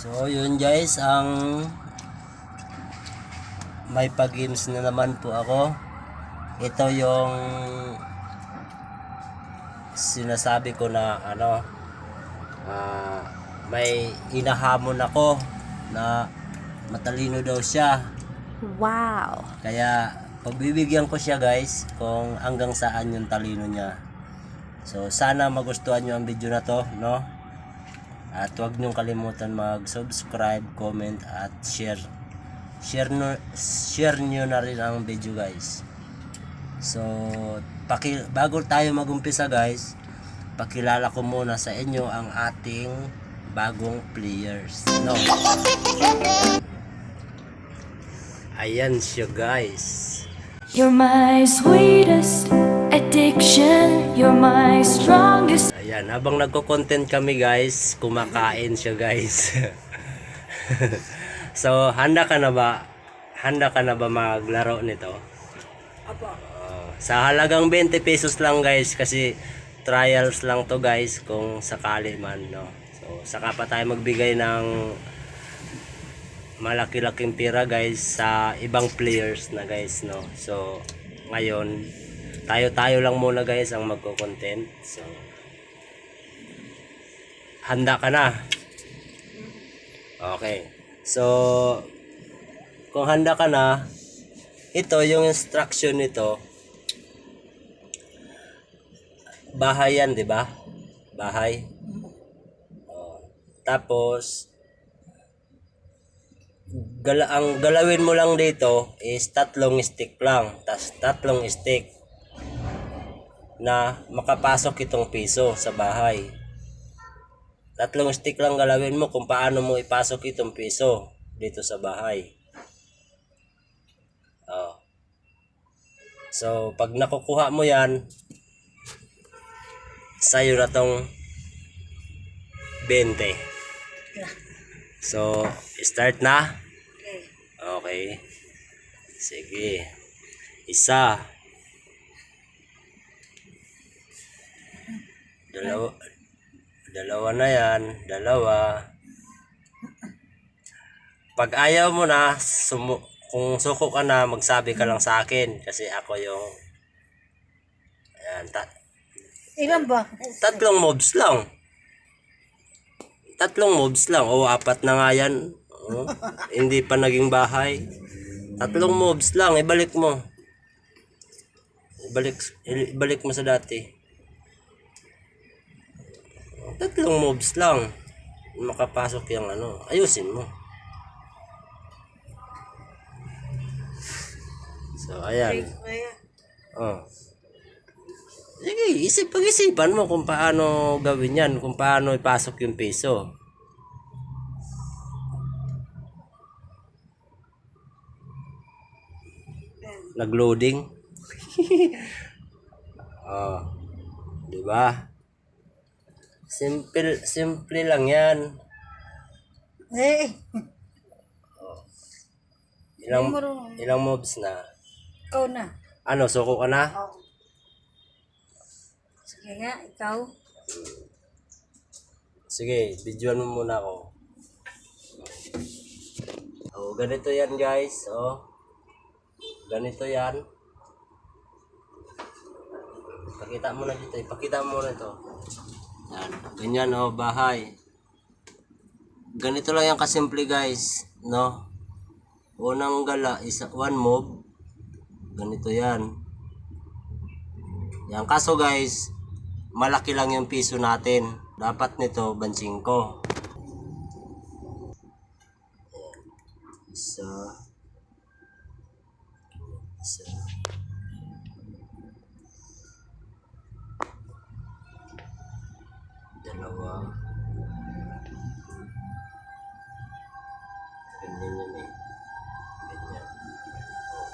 So yun guys, ang may pag-games na naman po ako. Ito yung sinasabi ko na may inahamon ako na matalino daw siya. Wow. Kaya pagbibigyan ko siya guys kung hanggang saan yung talino niya. So sana magustuhan nyo ang video na to, no? At huwag niyong kalimutan mag-subscribe, comment at share. Share nyo na rin ang video guys. So bago tayo magumpisa guys, pakilala ko muna sa inyo ang ating bagong players, no? Ayan siya guys. You're my sweetest addiction. You're my strongest. Ayan, habang nagko-content kami guys, kumakain siya guys. So, handa ka na ba? Handa ka na ba maglaro nito? Apo. Sa halagang 20 pesos lang guys, kasi trials lang to guys kung sakali man, no. So, saka pa tayo magbigay ng malaki-laking pira guys sa ibang players na guys, no. So, ngayon tayo lang muna guys ang magko-content. So, handa ka na? Okay. So, kung handa ka na, ito yung instruction nito. Bahay yan, di ba? Bahay. Tapos, ang galawin mo lang dito is 3 stick lang. Tas 3 stick na makapasok itong piso sa bahay. 3 stick lang galawin mo kung paano mo ipasok itong piso dito sa bahay. So, pag nakukuha mo yan, sa'yo na tong 20. So, start na? Okay. Sige. Isa. Dalawa na yan. Dalawa. Pag ayaw mo na, kung suko ka na, magsabi ka lang sa akin. Kasi ako yung... Ayan, Ilan ba? 3 moves lang. 3 moves lang. O, 4 na nga yan. Hindi pa naging bahay. 3 moves lang. Ibalik mo. Ibalik mo sa dati. 3 moves lang. Makapasok yung ayusin mo. So, ayan. Oh. Sige, pag-isipan mo kung paano gawin yan, kung paano ipasok yung piso. Nag-loading. Oh. 'Di ba? Simple lang 'yan. Ilang moves na? Ikaw na. Ano, suko ka na? Oo. Sige nga, ikaw. Sige, videoan mo muna ako. Oh, ganito 'yan, guys. Oh. Ganito 'yan. Pakita mo na dito. Ipakita mo na ito. Yan. Ganyan, oh, bahay. Ganito lang yan kasimple, guys. No? Unang gala is 1 move. Ganito yan. Yan. Kaso, guys, malaki lang yung piso natin. Dapat nito, bansing ko. Isa. Dalawa. Ganyan yan eh. Ganyan. O,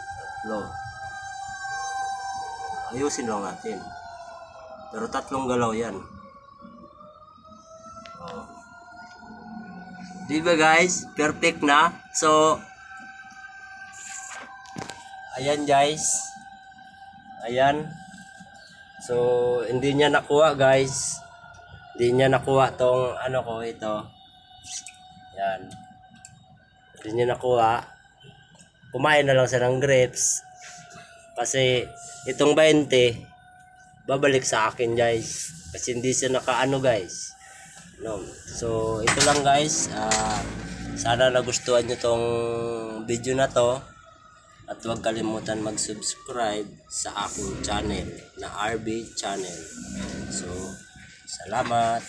3. Ayusin lang natin. Pero 3 galaw yan. O. Diba guys? Perfect na. So, ayan guys. Ayan. So, hindi niya nakuha guys. Hindi niya nakuha tong ito. Yan. Hindi niya nakuha. Kumain na lang siya ng grapes. Kasi itong 20, babalik sa akin guys. Kasi hindi siya nakaano guys. No. So ito lang guys. Sana nagustuhan nyo tong video na to. At huwag kalimutan mag-subscribe sa aking channel na RB Channel. So, salamat.